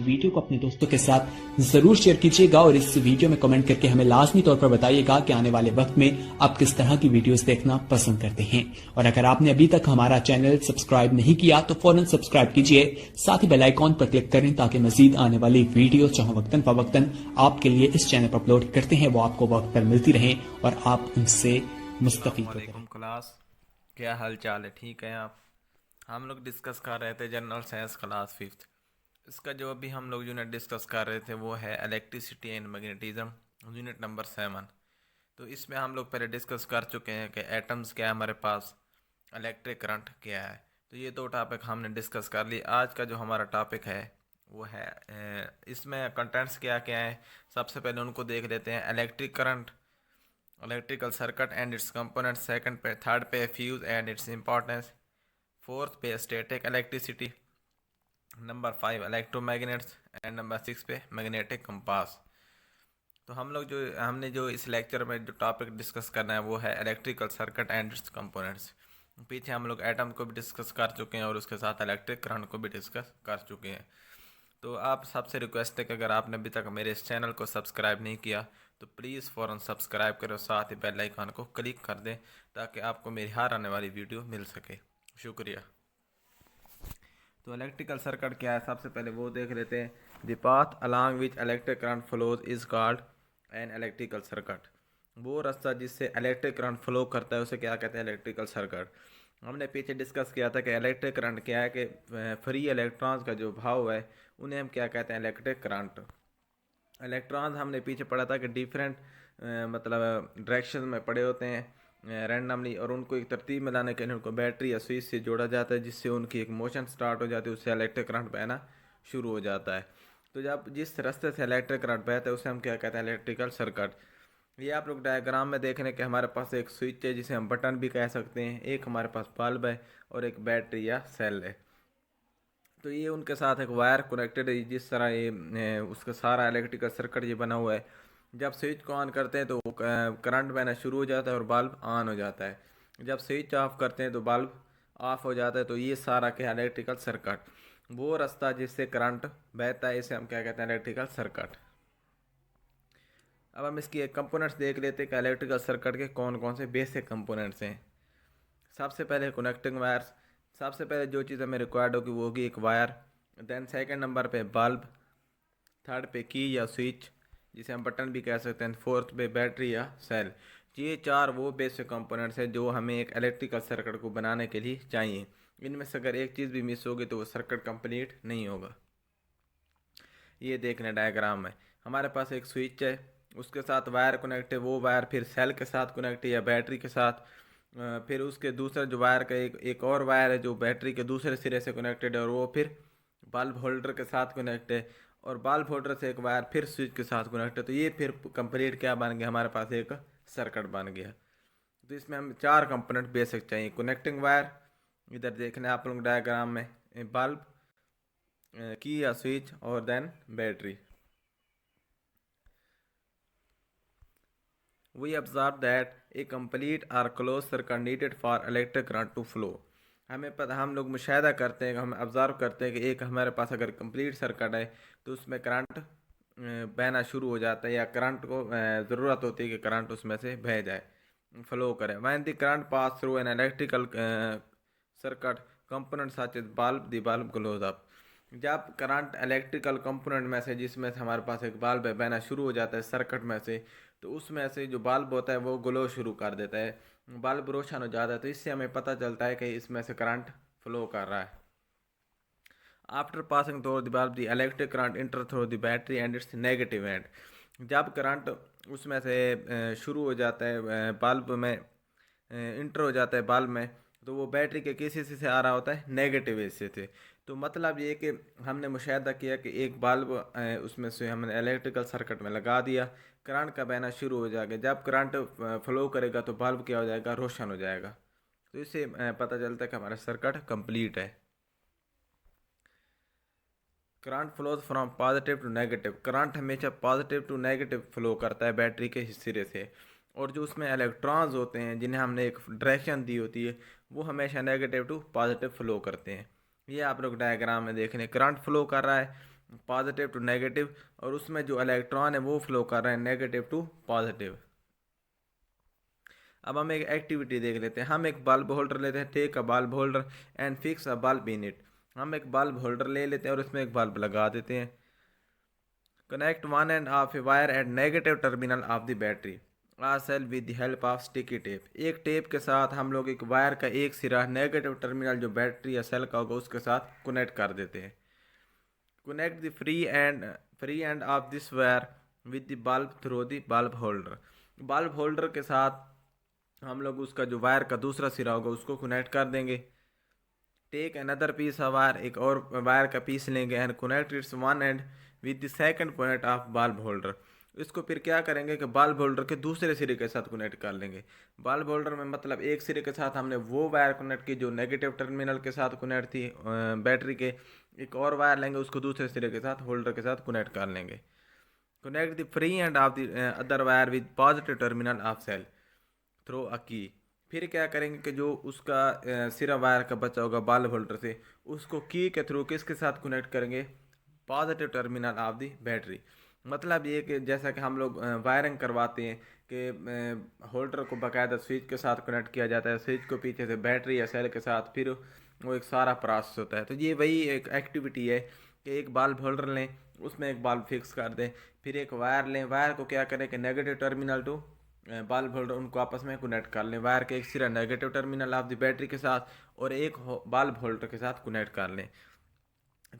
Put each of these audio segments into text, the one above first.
तो वीडियो को अपने दोस्तों के साथ जरूर शेयर कीजिएगा और इस वीडियो में कमेंट करके हमें लाजमी तौर पर बताइएगा कि आने वाले वक्त में आप किस तरह की वीडियोस देखना पसंद करते हैं। और अगर आपने अभी तक हमारा चैनल सब्सक्राइब नहीं किया तो फौरन सब्सक्राइब कीजिए, साथ ही बेल आइकॉन पर क्लिक करें ताकि मजीद आने वाली वीडियो जहां वक्तन फवक्तन आपके लिए इस चैनल पर अपलोड करते हैं वो आपको वक्त पर मिलती रहे और आप उनसे मुस्तफीद होते रहें। क्लास, क्या हाल चाल है? ठीक है आप? हम लोग डिस्कस कर रहे थे जनरल साइंस क्लास 5th। इसका जो अभी हम लोग यूनिट डिस्कस कर रहे थे वो है electricity and magnetism, unit number 7। तो इसमें हम लोग पहले डिस्कस कर चुके हैं कि एटम्स क्या है हमारे पास, इलेक्ट्रिक करंट क्या है। तो ये दो टॉपिक हमने डिस्कस कर लिए। आज का जो हमारा टॉपिक है वो है इसमें कंटेंट्स क्या क्या है। सबसे पहले उनको देख लेते हैं। Electric current, electrical circuit and its component. Second पे, थर्ड पे fuse and its importance. Fourth पे static electricity. Number 5 electromagnets and number 6 पे मैग्नेटिक कंपास। तो हमने जो इस लेक्चर में जो टॉपिक डिस्कस करना है वो है electrical circuit and it's components. पीछे हम लोग एटम को भी डिस्कस कर चुके हैं और उसके साथ इलेक्ट्रिक करंट को भी डिस्कस कर चुके हैं। तो आप सबसे रिक्वेस्ट है कि अगर आपने अभी तक मेरे इस चैनल को सब्सक्राइब नहीं किया तो प्लीज़ फ़ौरन सब्सक्राइब करो, साथ ही बेल आइकन को क्लिक कर दें ताकि आपको मेरी हर आने वाली वीडियो मिल सके। शुक्रिया। तो इलेक्ट्रिकल सर्किट क्या है, सबसे पहले वो देख लेते हैं। The path along which electric current flows is called an electrical circuit. वो रास्ता जिससे इलेक्ट्रिक करंट फ्लो करता है उसे क्या कहते हैं? Electrical circuit. हमने पीछे डिस्कस किया था कि इलेक्ट्रिक करंट क्या है कि फ्री इलेक्ट्रॉन्स का जो भाव है उन्हें हम क्या कहते हैं? Electric current. इलेक्ट्रॉन्स हमने पीछे पढ़ा था कि डिफरेंट मतलब डायरेक्शन में पड़े होते हैं रैंडमली, और उनको एक तरतीब में लाने के लिए उनको बैटरी या स्विच से जोड़ा जाता है जिससे उनकी एक मोशन स्टार्ट हो जाती है, उससे इलेक्ट्रिक करंट बहना शुरू हो जाता है। तो जब जिस रास्ते से इलेक्ट्रिक करंट बहता है उसे हम क्या कहते हैं? Electrical circuit. ये आप लोग डायग्राम में देख रहे हैं कि हमारे पास एक स्विच है जिसे हम बटन भी कह सकते हैं, एक हमारे पास बल्ब है और एक बैटरी या सेल है। तो ये उनके साथ एक वायर कनेक्टेड है। जिस तरह ये उसका सारा इलेक्ट्रिकल सर्किट ये बना हुआ है। जब स्विच को ऑन करते हैं तो करंट बहना शुरू हो जाता है और बल्ब ऑन हो जाता है। जब स्विच ऑफ करते हैं तो बल्ब ऑफ हो जाता है। तो ये सारा क्या है? Electrical circuit. वो रास्ता जिससे करंट बहता है इसे हम क्या कहते हैं? Electrical circuit. अब हम इसकी एक कंपोनेंट्स देख लेते हैं कि इलेक्ट्रिकल सर्किट के कौन कौन से बेसिक कंपोनेंट्स हैं। सबसे पहले कनेक्टिंग वायर्स। सबसे पहले जो चीज़ हमें रिक्वायर्ड होगी वो होगी एक वायर। देन सेकंड नंबर पे बल्ब। थर्ड पे की या स्विच जिसे हम बटन भी कह सकते हैं। फोर्थ पे बैटरी या सेल। ये चार वो बेसिक कंपोनेंट्स हैं जो हमें एक इलेक्ट्रिकल सर्किट को बनाने के लिए चाहिए। इनमें से अगर एक चीज़ भी मिस होगी तो वो सर्किट कंप्लीट नहीं होगा। ये देखने डायग्राम में हमारे पास एक स्विच है, उसके साथ वायर कनेक्ट है। वो वायर फिर सेल के साथ कनेक्ट है या बैटरी के साथ। फिर उसके दूसरा जो वायर का एक और वायर है जो बैटरी के दूसरे सिरे से कनेक्टेड है और वो फिर बल्ब होल्डर के साथ कनेक्ट है। और बल्ब होल्डर से एक वायर फिर स्विच के साथ कनेक्ट है। तो ये फिर कंप्लीट क्या बन गया? हमारे पास एक सर्किट बन गया। तो इसमें हम चार कंपोनेंट बेसिक चाहिए। कनेक्टिंग वायर, इधर देखने आप लोग डायग्राम में, बल्ब, की या स्विच और then battery. We observe that a complete or closed circuit needed for electric current to flow। हमें पता, हम लोग मुशाहिदा करते हैं, हम ऑब्ज़र्व करते हैं कि एक हमारे पास अगर कंप्लीट सर्किट है तो उसमें करंट बहना शुरू हो जाता है या करंट को ज़रूरत होती है कि करंट उसमें से बह जाए, फ्लो करे। When the current pass through an electrical circuit component such as bulb, the bulb glows up. जब करंट इलेक्ट्रिकल कंपोनेंट में से जिसमें से हमारे पास एक बल्ब है बहना शुरू हो जाता है सर्किट में से, तो उसमें से जो बल्ब होता है वो ग्लो शुरू कर देता है, बल्ब रोशन हो जाता है। तो इससे हमें पता चलता है कि इसमें से करंट फ्लो कर रहा है। After passing through the bulb the electric current enter through the battery and it's negative and. जब करंट उसमें से शुरू हो जाता है बल्ब में, इंटर हो जाता है बल्ब में, तो वो बैटरी के किस हिस्से से आ रहा होता है? नेगेटिव हिस्से से। तो मतलब ये कि हमने मुशाहिदा किया कि एक बल्ब उसमें से हमने इलेक्ट्रिकल सर्किट में लगा दिया, करंट का बहना शुरू हो जाएगा। जब करंट फ्लो करेगा तो बल्ब क्या हो जाएगा? रोशन हो जाएगा। तो इससे पता चलता है कि हमारा सर्किट कंप्लीट है। Current flows from positive to negative. Current हमेशा पॉजिटिव टू नेगेटिव फ्लो करता है बैटरी के सिरे से। और जो उसमें इलेक्ट्रॉन्स होते हैं जिन्हें हमने एक डायरेक्शन दी होती है वो हमेशा नेगेटिव टू पॉजिटिव फ्लो करते हैं। ये आप लोग डायग्राम में देख रहे हैं, करंट फ्लो कर रहा है पॉजिटिव टू नेगेटिव, और उसमें जो इलेक्ट्रॉन है वो फ्लो कर रहे हैं नेगेटिव टू पॉजिटिव। अब हम एक एक्टिविटी देख लेते हैं। हम एक बल्ब होल्डर लेते हैं, take a bulb holder and fix a bulb in it. हम एक बल्ब होल्डर ले लेते हैं और उसमें एक बल्ब लगा देते हैं। Connect one end of a wire at negative terminal of the battery or cell with the help of sticky tape. एक टेप के साथ हम लोग एक वायर का एक सिरा नेगेटिव टर्मिनल जो बैटरी या सेल का होगा उसके साथ कनेक्ट कर देते हैं। Connect the free end of this wire with the bulb through the bulb holder. Bulb holder के साथ हम लोग उसका जो वायर का दूसरा सिरा होगा उसको कनेक्ट कर देंगे। Take another piece of wire, एक और वायर का पीस लेंगे and connect its one end with the second point of bulb holder. इसको फिर क्या करेंगे कि बल्ब होल्डर के दूसरे सिरे के साथ कनेक्ट कर लेंगे। बल्ब होल्डर में मतलब एक सिरे के साथ हमने वो वायर कनेक्ट की जो नेगेटिव टर्मिनल के साथ कनेक्ट थी बैटरी के। एक और वायर लेंगे उसको दूसरे सिरे के साथ होल्डर के साथ कनेक्ट कर लेंगे। Connect the free end of the other wire with positive terminal of cell through a key. फिर क्या करेंगे कि जो उसका सिरा वायर का बचा होगा बल्ब होल्डर से, उसको की के थ्रू किसके साथ कनेक्ट करेंगे, positive terminal of the battery. मतलब ये कि जैसा कि हम लोग वायरिंग करवाते हैं कि होल्डर को बाकायदा स्विच के साथ कनेक्ट किया जाता है, स्विच को पीछे से बैटरी या सेल के साथ, फिर वो एक सारा प्रोसेस होता है। तो ये वही एक एक्टिविटी है कि एक बल्ब होल्डर लें, उसमें एक बल्ब फिक्स कर दें, फिर एक वायर लें, वायर को क्या करें कि negative terminal to bulb holder उनको आपस में कनेक्ट कर लें। वायर के एक सिरा negative terminal of the battery के साथ और एक बल्ब होल्डर के साथ कनेक्ट कर लें।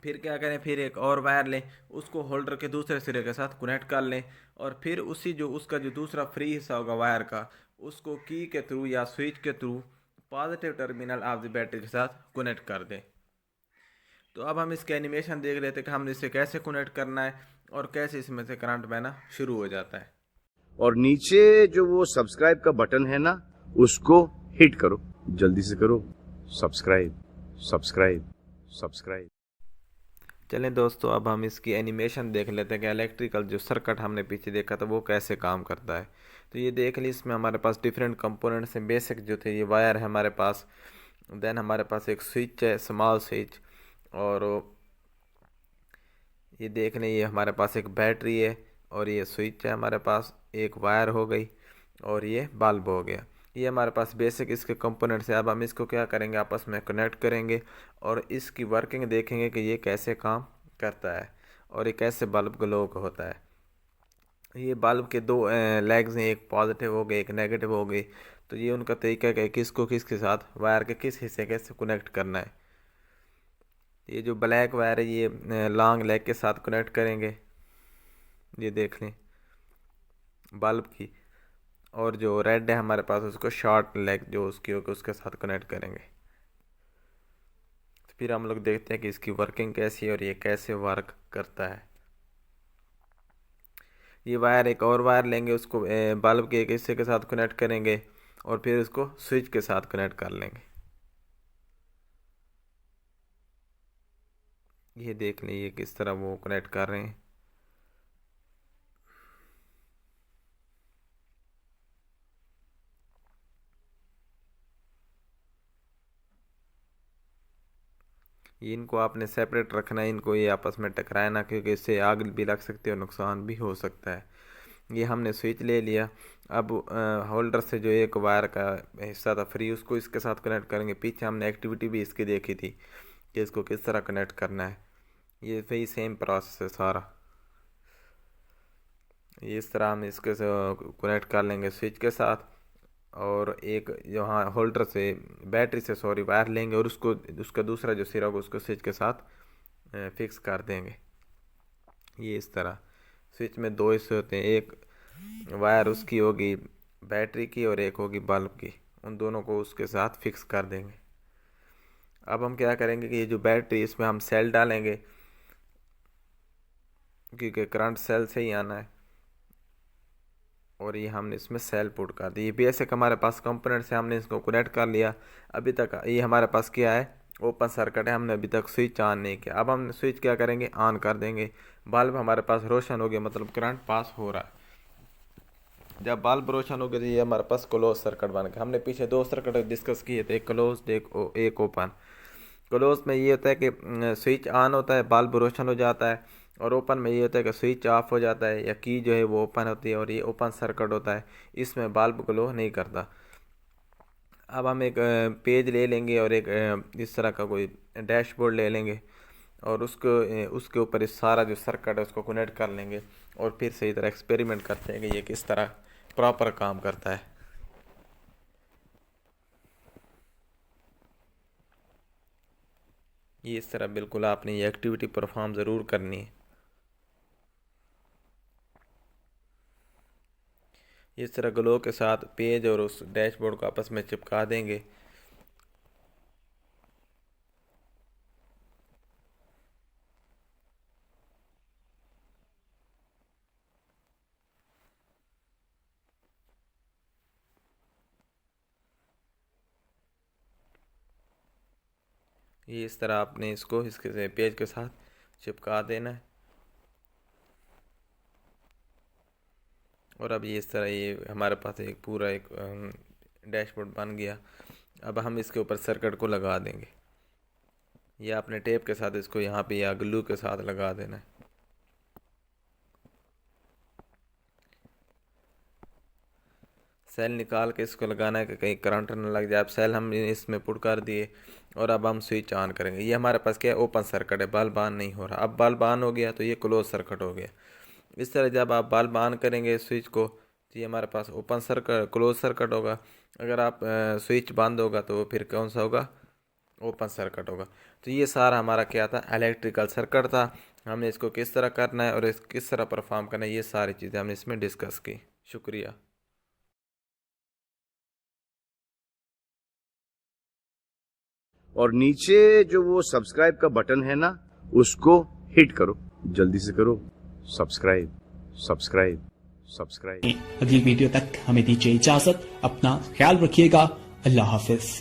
फिर क्या करें, फिर एक और वायर लें, उसको होल्डर के दूसरे सिरे के साथ कनेक्ट कर लें और फिर उसी जो उसका जो दूसरा फ्री हिस्सा होगा वायर का, उसको की के थ्रू या स्विच के through positive terminal of the battery के साथ कनेक्ट कर दें। तो अब हम इसके एनिमेशन देख रहे थे कि हमने इसे कैसे कनेक्ट करना है और कैसे इसमें से करंट बहना शुरू हो जाता है। और नीचे जो वो सब्सक्राइब का बटन है ना, उसको हिट करो, जल्दी से करो सब्सक्राइब सब्सक्राइब सब्सक्राइब। चलें दोस्तों, अब हम इसकी एनिमेशन देख लेते हैं कि इलेक्ट्रिकल जो सर्किट हमने पीछे देखा था वो कैसे काम करता है। तो ये देख ली, इसमें हमारे पास डिफरेंट कंपोनेंट्स हैं। बेसिक जो थे ये वायर है हमारे पास, देन हमारे पास एक स्विच है, स्मॉल स्विच, और ये देख लें ये हमारे पास एक बैटरी है और ये स्विच है हमारे पास, एक वायर हो गई और ये बल्ब हो गया। ये हमारे पास बेसिक इसके कंपोनेंट्स है। अब हम इसको क्या करेंगे, आपस में कनेक्ट करेंगे और इसकी वर्किंग देखेंगे कि ये कैसे काम करता है और ये कैसे बल्ब ग्लो होता है। ये बल्ब के दो लेग्स हैं, एक पॉजिटिव हो गई एक नेगेटिव हो गई। तो ये उनका तरीका है किसको किसके साथ वायर के किस हिस्से कैसे कनेक्ट करना है। ये जो ब्लैक वायर है ये लॉन्ग लेग के साथ कनेक्ट करेंगे, ये देख लें बल्ब की, और जो रेड है हमारे पास उसको शॉर्ट लेग जो उसकी होगी उसके साथ कनेक्ट करेंगे। तो फिर हम लोग देखते हैं कि इसकी वर्किंग कैसी है और ये कैसे वर्क करता है। ये वायर एक और वायर लेंगे, उसको बल्ब के एक हिस्से के साथ कनेक्ट करेंगे और फिर उसको स्विच के साथ कनेक्ट कर लेंगे। ये देख लें ये किस तरह वो कनेक्ट कर रहे हैं। ये इनको आपने सेपरेट रखना है, इनको ये आपस में टकराए ना, क्योंकि इससे आग भी लग सकती है और नुकसान भी हो सकता है। ये हमने स्विच ले लिया। अब होल्डर से जो एक वायर का हिस्सा था फ्री, उसको इसके साथ कनेक्ट करेंगे। पीछे हमने एक्टिविटी भी इसकी देखी थी कि इसको किस तरह कनेक्ट करना है। ये वही सेम प्रोसेस है सारा। ये इस तरह हम इसके कनेक्ट कर लेंगे स्विच के साथ, और एक यहाँ होल्डर से बैटरी से वायर लेंगे और उसको उसका दूसरा जो सिरा होगा उसको स्विच के साथ फिक्स कर देंगे। ये इस तरह स्विच में दो हिस्से होते हैं, एक वायर उसकी होगी बैटरी की और एक होगी बल्ब की, उन दोनों को उसके साथ फिक्स कर देंगे। अब हम क्या करेंगे कि ये जो बैटरी इसमें हम सेल डालेंगे, क्योंकि करंट सेल से ही आना है, और ये हमने इसमें सेल पुट कर दी। ये बेसिक हमारे पास कंपोनेंट से हमने इसको कनेक्ट कर लिया। अभी तक ये हमारे पास क्या है, ओपन सर्किट है, हमने अभी तक स्विच ऑन नहीं किया। अब हम स्विच क्या करेंगे, ऑन कर देंगे। बल्ब हमारे पास रोशन हो गया, मतलब करंट पास हो रहा है। जब बल्ब रोशन हो गया तो ये हमारे पास क्लोज सर्किट बन गया। हमने पीछे दो सर्किट डिस्कस किए थे, एक क्लोज एक ओपन। क्लोज में ये होता है कि स्विच ऑन होता है, बल्ब रोशन हो जाता है, और ओपन में ये होता है कि स्विच ऑफ हो जाता है या की जो है वो ओपन होती है और ये ओपन सर्किट होता है, इसमें बल्ब ग्लो नहीं करता। अब हम एक पेज ले लेंगे और एक इस तरह का कोई डैशबोर्ड ले लेंगे और उसके ऊपर इस सारा जो सर्किट है उसको कनेक्ट कर लेंगे और फिर सही तरह एक्सपेरिमेंट करते हैं कि ये किस तरह प्रॉपर काम करता है। ये इस तरह बिल्कुल आपने ये एक्टिविटी परफॉर्म ज़रूर करनी है। इस तरह ग्लो के साथ पेज और उस डैशबोर्ड को आपस में चिपका देंगे। ये इस तरह आपने इसको इसके पेज के साथ चिपका देना है और अब ये इस तरह ये हमारे पास एक पूरा एक डैशबोर्ड बन गया। अब हम इसके ऊपर सर्किट को लगा देंगे। ये आपने टेप के साथ इसको यहाँ पे या ग्लू के साथ लगा देना है। सेल निकाल के इसको लगाना है कि कहीं करंट न लग जाए। अब सेल हम इसमें पुट कर दिए और अब हम स्विच ऑन करेंगे। ये हमारे पास क्या है, ओपन सर्किट है, बल्ब ऑन नहीं हो रहा। अब बल्ब ऑन हो गया तो ये क्लोज सर्किट हो गया। इस तरह जब आप बल्ब ऑन करेंगे स्विच को तो ये हमारे पास ओपन सर्किट क्लोज सर्किट होगा। अगर आप स्विच बंद होगा तो फिर कौन सा होगा, ओपन सर्किट होगा। तो ये सारा हमारा क्या था, इलेक्ट्रिकल सर्किट था। हमने इसको किस तरह करना है और इस किस तरह परफॉर्म करना है, ये सारी चीज़ें हमने इसमें डिस्कस की। शुक्रिया। और नीचे जो वो सब्सक्राइब का बटन है ना, उसको हिट करो, जल्दी से करो। Subscribe subscribe subscribe. अगली वीडियो तक हमें दीजिए इजाजत। अपना ख्याल रखिएगा। अल्लाह हाफिज।